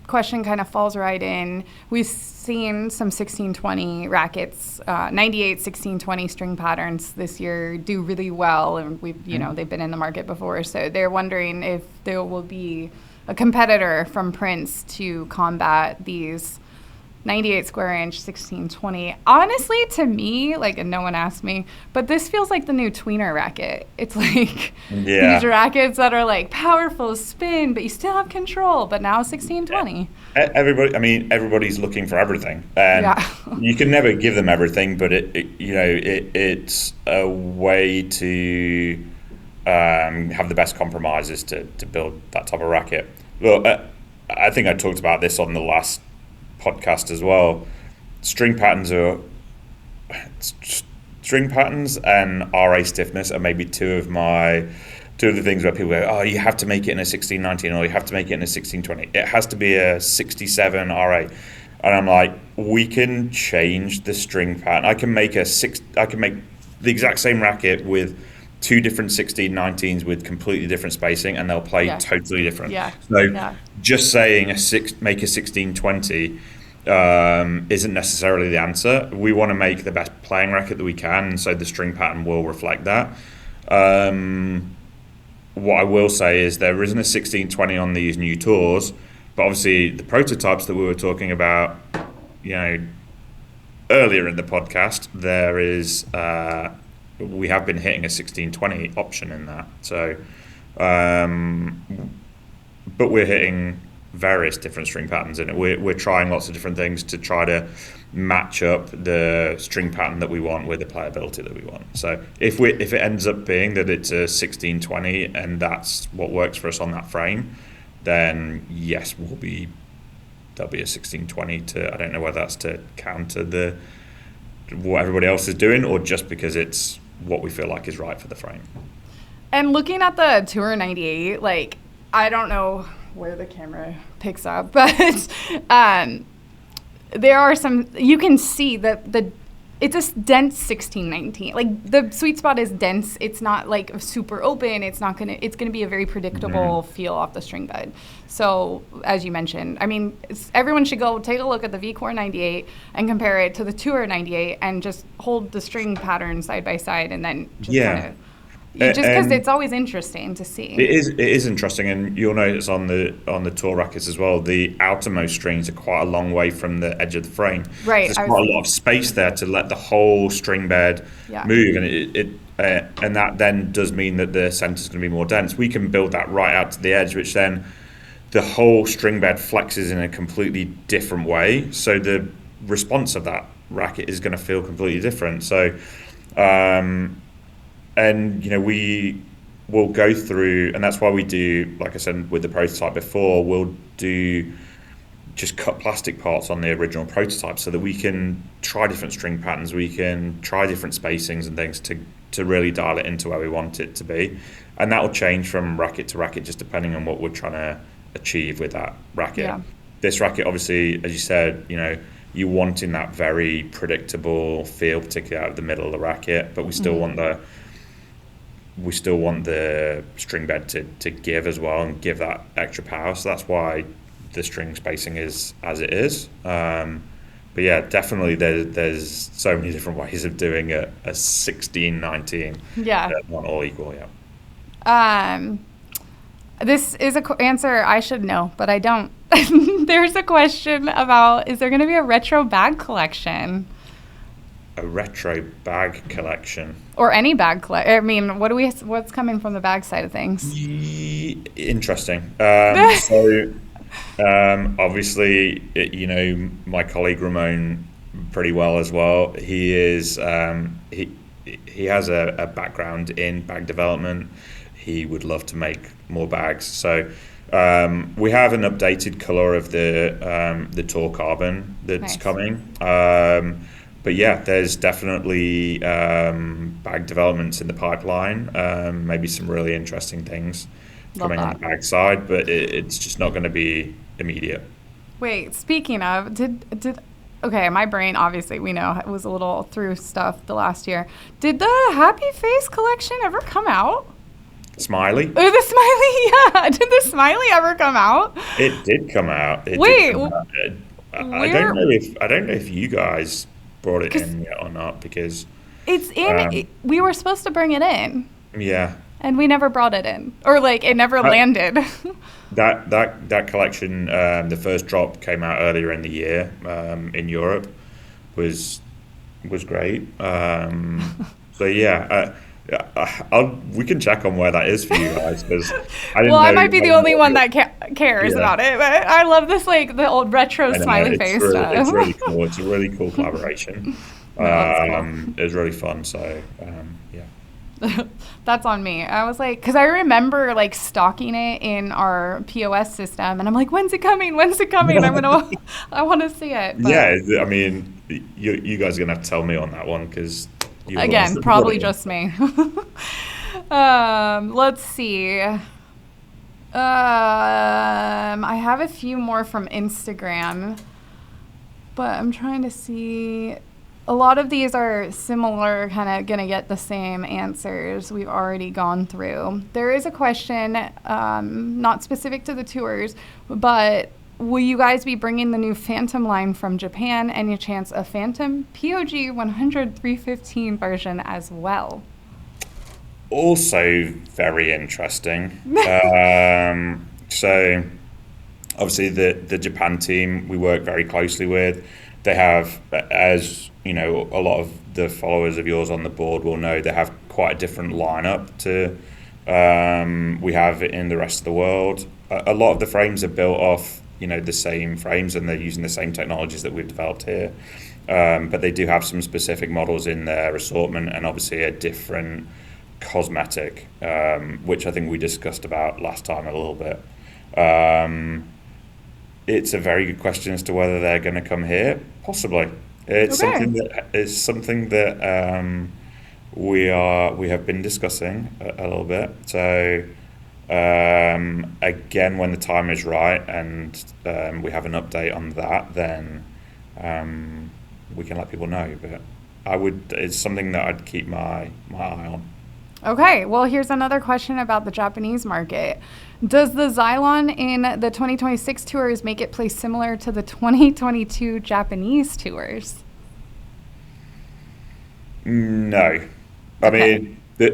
question, kind of falls right in. We've seen some 1620 rackets, 98 1620 string patterns this year do really well, and they've been in the market before, so they're wondering if there will be a competitor from Prince to combat these 98 square inch 1620. Honestly, to me, and no one asked me, but this feels like the new tweener racket. It's like these rackets that are powerful spin, but you still have control, but now 1620. Everybody's looking for everything, and you can never give them everything, but it's a way to have the best compromises to build that type of racket. Look, I think I talked about this on the last podcast as well. String patterns and RA stiffness are maybe two of the things where people go, oh, you have to make it in a 1619, or you have to make it in a 1620. It has to be a 67 RA. And I'm like, we can change the string pattern. I can make the exact same racket with two different 1619s with completely different spacing, and they'll play totally different. Just saying make a 1620 isn't necessarily the answer. We want to make the best playing racket that we can, and so the string pattern will reflect that. What I will say is there isn't a 1620 on these new tours, but obviously the prototypes that we were talking about, earlier in the podcast, there is we have been hitting a 1620 option in that. So, but we're hitting various different string patterns in it. We're trying lots of different things to try to match up the string pattern that we want with the playability that we want. So if it ends up being that it's a 1620 and that's what works for us on that frame, then yes, there'll be a 1620 I don't know whether that's to counter what everybody else is doing, or just because it's what we feel like is right for the frame. And looking at the Tour 98, I don't know where the camera picks up, but there are some, you can see that it's a dense 1619. The sweet spot is dense. It's not super open. It's gonna be a very predictable feel off the string bed. So as you mentioned, everyone should go take a look at the VCore 98 and compare it to the Tour 98 and just hold the string pattern side by side, and then just because it's always interesting to see. It is interesting, and you'll notice on the Tour rackets as well, the outermost strings are quite a long way from the edge of the frame. Right. There's quite a lot of space there to let the whole string bed move, and and that then does mean that the center's going to be more dense. We can build that right out to the edge, which then the whole string bed flexes in a completely different way. So the response of that racket is going to feel completely different. So, we will go through, and that's why we do, like I said with the prototype before, we'll do just cut plastic parts on the original prototype so that we can try different string patterns, we can try different spacings and things to really dial it into where we want it to be. And that will change from racket to racket just depending on what we're trying to achieve with that racket. Yeah. This racket, obviously, as you said, you wanting that very predictable feel, particularly out of the middle of the racket, but we still want the string bed to give as well and give that extra power. So that's why the string spacing is as it is. But yeah, definitely there's so many different ways of doing a 16-19. Yeah. Not all equal, yeah. This is an answer I should know, but I don't. There's a question about, is there going to be a retro bag collection? a retro bag collection. Or any bag I mean, what's coming from the bag side of things? Interesting. Obviously, you know my colleague Ramon pretty well as well. He has a background in bag development. He would love to make more bags. So we have an updated color of the Tour Carbon that's Nice. coming. But yeah, there's definitely bag developments in the pipeline. Maybe some really interesting things Love coming on that. the bag side, but it's just not going to be immediate. Wait, speaking of, okay, my brain obviously we know it was a little through stuff the last year. Did the Happy Face collection ever come out? Smiley? Or the Smiley, yeah. Did the Smiley ever come out? It did come out. Wait, I don't know if you guys brought it in yet or not because it's in. We were supposed to bring it in, yeah, and we never brought it in, or like it never landed. that collection, the first drop came out earlier in the year in Europe, was great. So yeah. We can check on where that is for you guys because I might be the only one that cares about it, but I love this like the old retro Smiley face stuff. It's really cool. It's a really cool collaboration. Cool. It was really fun. So yeah. That's on me. I was like, because I remember like stocking it in our POS system, and I'm like, when's it coming? When's it coming? I want to see it. But yeah, I mean, you guys are gonna have to tell me on that one because. Again, probably just me. Let's see. I have a few more from Instagram, but I'm trying to see. A lot of these are similar, kind of going to get the same answers we've already gone through. There is a question, not specific to the tours, but will you guys be bringing the new Phantom line from Japan? Any chance a Phantom POG 100 315 version as well? Also very interesting. So obviously the Japan team we work very closely with. They have, as you know, a lot of the followers of yours on the board will know, they have quite a different lineup to we have in the rest of the world. A lot of the frames are built off the same frames and they're using the same technologies that we've developed here, but they do have some specific models in their assortment and obviously a different cosmetic, which I think we discussed about last time a little bit. It's a very good question as to whether they're going to come here. Possibly. It's something that we have been discussing a little bit. So again, when the time is right and we have an update on that, then we can let people know. But it's something that I'd keep my eye on. Okay, well, here's another question about the Japanese market. Does the Zylon in the 2026 tours make it play similar to the 2022 Japanese tours? No. I mean, the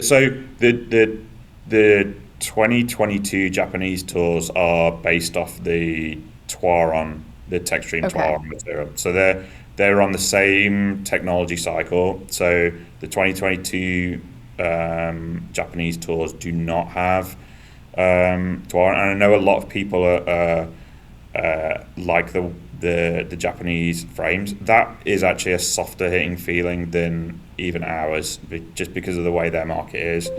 2022 Japanese tours are based off the Tuaron, the Textreme Tuaron material. So they're on the same technology cycle. So the 2022 Japanese tours do not have Tuaron, and I know a lot of people are like the Japanese frames. That is actually a softer hitting feeling than even ours, just because of the way their market is.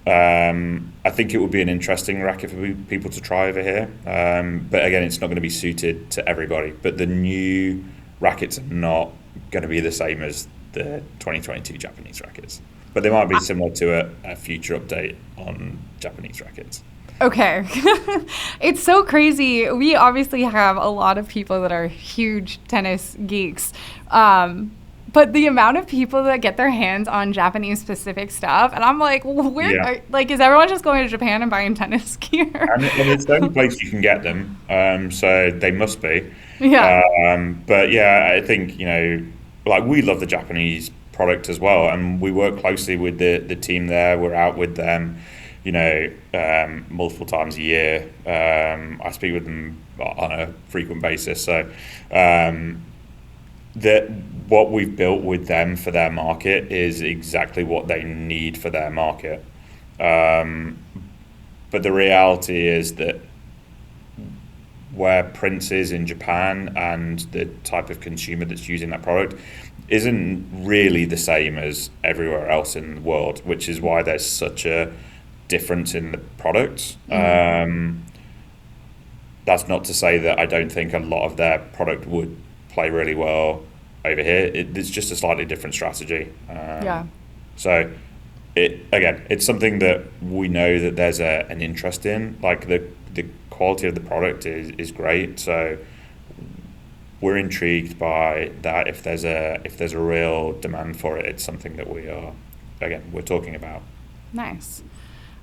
I think it would be an interesting racket for people to try over here. But again, it's not going to be suited to everybody. But the new rackets are not going to be the same as the 2022 Japanese rackets. But they might be similar to a future update on Japanese rackets. Okay. It's so crazy. We obviously have a lot of people that are huge tennis geeks. But the amount of people that get their hands on Japanese specific stuff, and I'm like, is everyone just going to Japan and buying tennis gear? And it's the only place you can get them, so they must be. Yeah. But yeah, I think, we love the Japanese product as well, and we work closely with the team there. We're out with them, multiple times a year. I speak with them on a frequent basis. So that what we've built with them for their market is exactly what they need for their market. But the reality is that where Prince is in Japan and the type of consumer that's using that product isn't really the same as everywhere else in the world, which is why there's such a difference in the products. That's not to say that I don't think a lot of their product would play really well over here. It's just a slightly different strategy. So it's something that we know that there's an interest in. Like the quality of the product is great. So we're intrigued by that. If there's a real demand for it, it's something that we're talking about. Nice.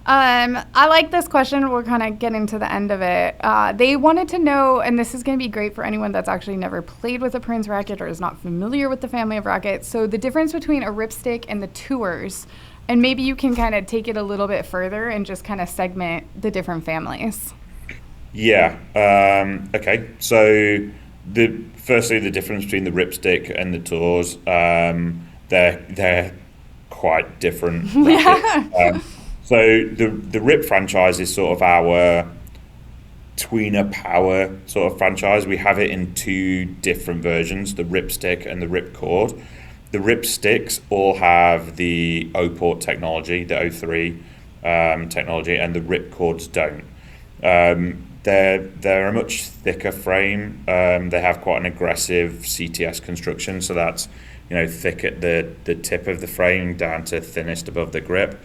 I like this question. We're kind of getting to the end of it. They wanted to know, and this is going to be great for anyone that's actually never played with a Prince racket or is not familiar with the family of rackets. So the difference between a Ripstick and the Tours, and maybe you can kind of take it a little bit further and just kind of segment the different families. Yeah. Okay. So firstly, the difference between the Ripstick and the Tours, they're quite different. So the Rip franchise is sort of our tweener power sort of franchise. We have it in two different versions, the Ripstick and the Ripcord. The Ripsticks all have the OPort technology, the O3 technology, and the Ripcords don't. They're a much thicker frame. They have quite an aggressive CTS construction, so that's thick at the tip of the frame down to thinnest above the grip.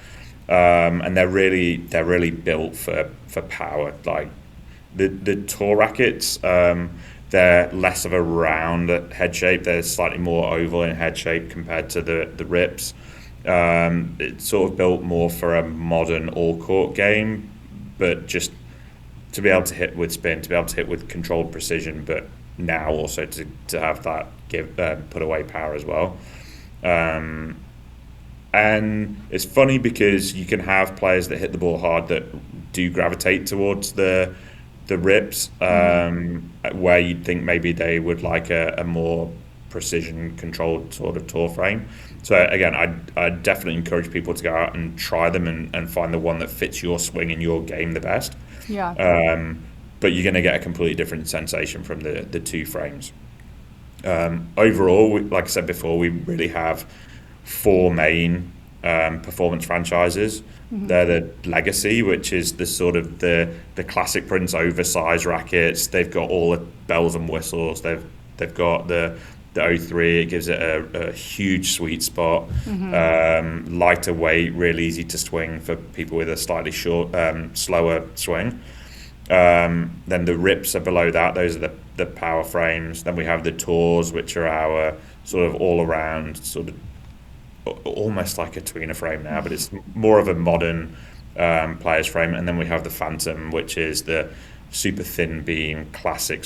And they're really built for power. Like the Tour rackets, they're less of a round head shape. They're slightly more oval in head shape compared to the Rips. It's sort of built more for a modern all-court game, but just to be able to hit with spin, to be able to hit with controlled precision, but now also to have that put away power as well. And it's funny because you can have players that hit the ball hard that do gravitate towards the Rips, where you'd think maybe they would like a more precision controlled sort of tour frame. So again, I definitely encourage people to go out and try them and find the one that fits your swing and your game the best. But you're going to get a completely different sensation from the two frames. Overall, like I said before, we really have four main performance franchises. They're the Legacy, which is the sort of the classic Prince oversized rackets. They've got all the bells and whistles. They've got the O3. It gives it a huge sweet spot. Lighter weight, really easy to swing for people with a slightly slower swing. Then the Rips are below that. Those are the power frames. Then we have the Tours, which are our sort of all around sort of almost like a tweener frame now, but it's more of a modern player's frame. And then we have the Phantom, which is the super thin beam, classic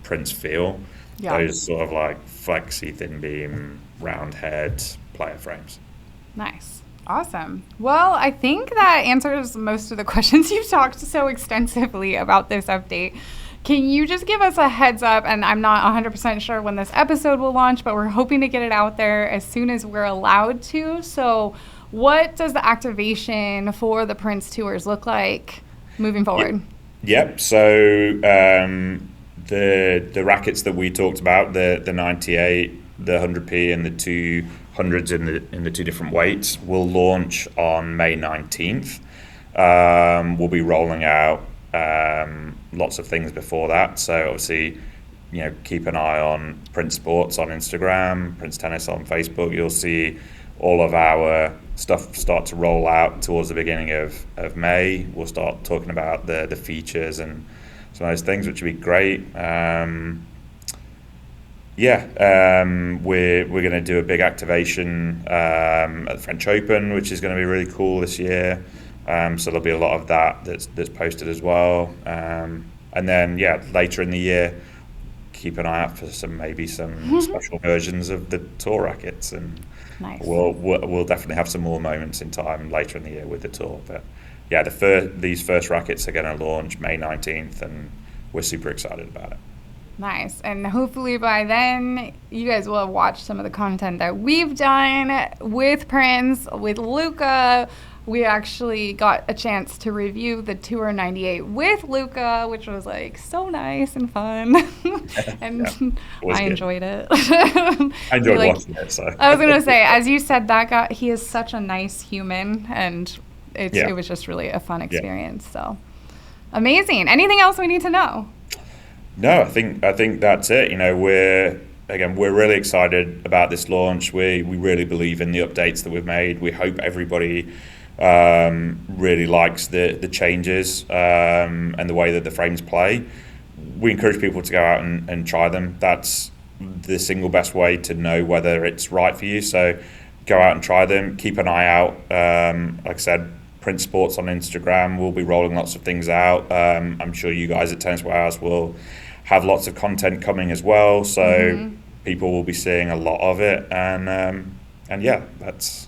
Prince feel. Those sort of like flexy thin beam, round head player frames. Nice. Awesome. Well, I think that answers most of the questions you've talked so extensively about this update. Can you just give us a heads up? And I'm not 100% sure when this episode will launch, but we're hoping to get it out there as soon as we're allowed to. So what does the activation for the Prince Tours look like moving forward? Yep. So the rackets that we talked about, the 98, the 100p, and the 200s in the two different weights, will launch on May 19th. We'll be rolling out lots of things before that. So obviously, keep an eye on Prince Sports on Instagram, Prince Tennis on Facebook. You'll see all of our stuff start to roll out towards the beginning of May. We'll start talking about the features and some of those things, which would be great. We're going to do a big activation at the French Open, which is going to be really cool this year. So there'll be a lot of that's posted as well. And then later in the year, keep an eye out for some special versions of the Tour rackets, and nice. We'll definitely have some more moments in time later in the year with the Tour. But these first rackets are going to launch May 19th, and we're super excited about it. Nice. And hopefully by then, you guys will have watched some of the content that we've done with Prince, with Luca. We actually got a chance to review the Tour 98 with Luca, which was like so nice and fun. And I enjoyed it. I enjoyed watching it. So I was going to say, as you said, that guy, he is such a nice human, and it was just really a fun experience. So amazing. Anything else we need to know? No, I think that's it. We're really excited about this launch. We really believe in the updates that we've made. We hope everybody really likes the changes and the way that the frames play. We encourage people to go out and try them. That's the single best way to know whether it's right for you. So go out and try them. Keep an eye out. Like I said, Prince Sports on Instagram. We'll be rolling lots of things out. I'm sure you guys at Tennis Warehouse will have lots of content coming as well, so people will be seeing a lot of it, and yeah, that's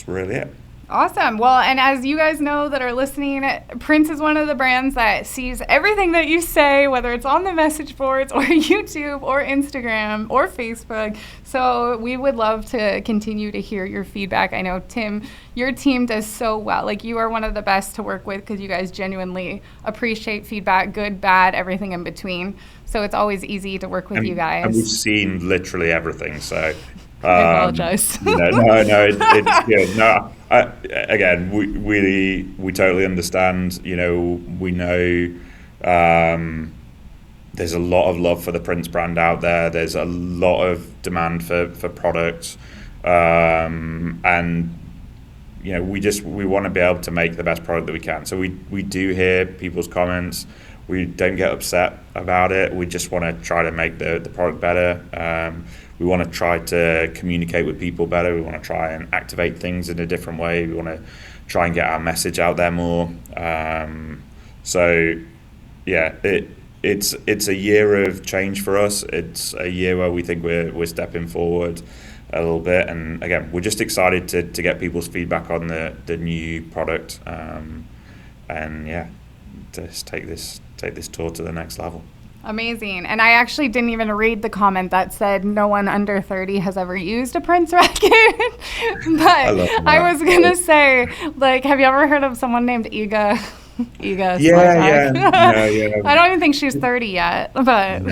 really it. Awesome. Well, and as you guys know that are listening, Prince is one of the brands that sees everything that you say, whether it's on the message boards or YouTube or Instagram or Facebook. So we would love to continue to hear your feedback. I know, Tim, your team does so well. Like, you are one of the best to work with because you guys genuinely appreciate feedback, good, bad, everything in between. So it's always easy to work with you guys. And we've seen literally everything, so... I apologize. Again, we totally understand. We know there's a lot of love for the Prince brand out there. There's a lot of demand for products, and we want to be able to make the best product that we can. So we do hear people's comments. We don't get upset about it. We just want to try to make the product better. We want to try to communicate with people better. We want to try and activate things in a different way. We want to try and get our message out there more. So yeah, it's a year of change for us. It's a year where we think we're stepping forward a little bit. And again, we're just excited to get people's feedback on the new product. And yeah, just take this tour to the next level. Amazing. And I actually didn't even read the comment that said no one under 30 has ever used a Prince racket. But I was going to say, like, have you ever heard of someone named Iga? Iga. Yeah. I don't even think she's 30 yet, but...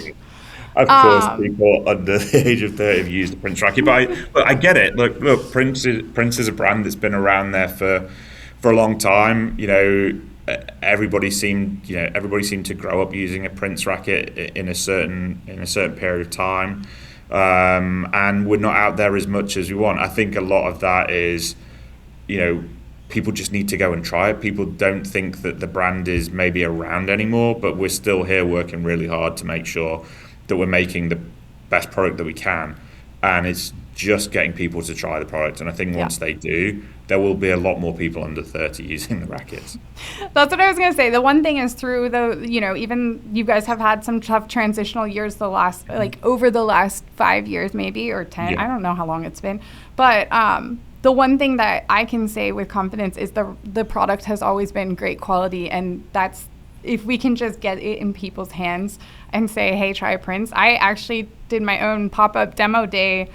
Of course, people under the age of 30 have used the Prince racket. But I get it. Look, Prince is a brand that's been around there for a long time. Everybody seemed to grow up using a Prince racket in a certain period of time, and we're not out there as much as we want. I think a lot of that is, people just need to go and try it. People don't think that the brand is maybe around anymore, but we're still here working really hard to make sure that we're making the best product that we can, and it's just getting people to try the product. And I think once they do, there will be a lot more people under 30 using the rackets. That's what I was going to say. The one thing is through even you guys have had some tough transitional years over the last 5 years maybe, or 10. Yeah. I don't know how long it's been. But the one thing that I can say with confidence is the product has always been great quality. And that's, if we can just get it in people's hands and say, hey, try Prince. I actually did my own pop-up demo day.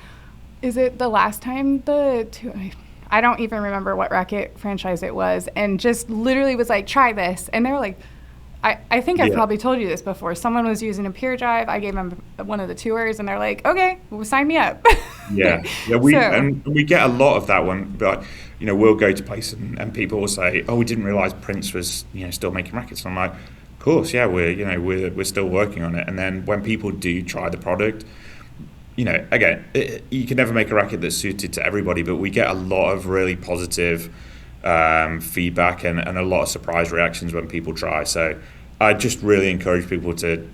Is it the last time I don't even remember what racket franchise it was, and just literally was like, try this. And they were like, I think I've probably told you this before. Someone was using a Pure Drive. I gave them one of the tours, and they're like, okay, well, sign me up. We get a lot of that one. But we'll go to places and people will say, oh, we didn't realize Prince was still making rackets. And I'm like, of course, yeah, we're still working on it. And then when people do try the product, again, you can never make a racket that's suited to everybody, but we get a lot of really positive feedback and a lot of surprise reactions when people try. So I just really encourage people to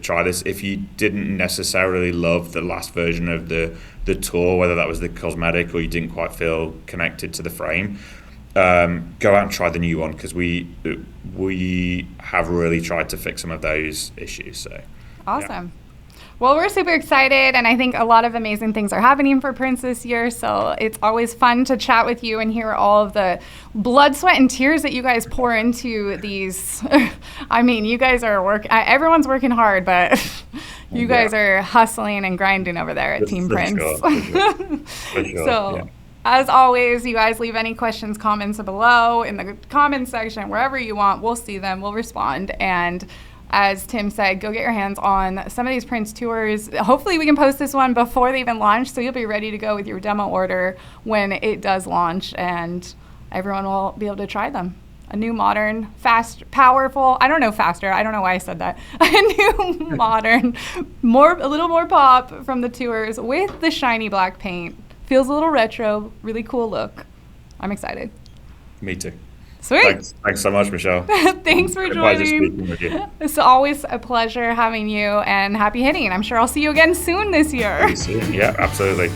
try this. If you didn't necessarily love the last version of the Tour, whether that was the Cosmetic or you didn't quite feel connected to the frame, go out and try the new one, because we have really tried to fix some of those issues. So awesome. Yeah. Well, we're super excited, and I think a lot of amazing things are happening for Prince this year, so it's always fun to chat with you and hear all of the blood, sweat, and tears that you guys pour into these. I mean, you guys are everyone's working hard, but You guys are hustling and grinding over there at Team Prince. Sure, for sure. So, as always, you guys leave any questions, comments below in the comments section, wherever you want. We'll see them. We'll respond. And as Tim said, go get your hands on some of these Prince tours. Hopefully we can post this one before they even launch, so you'll be ready to go with your demo order when it does launch, and everyone will be able to try them. A new modern, fast, powerful, I don't know faster, I don't know why I said that. A new modern, a little more pop from the tours with the shiny black paint. Feels a little retro, really cool look. I'm excited. Me too. Sweet. Thanks so much, Michelle. Thanks for joining. It's always a pleasure having you, and happy hitting. I'm sure I'll see you again soon this year. Yeah, absolutely.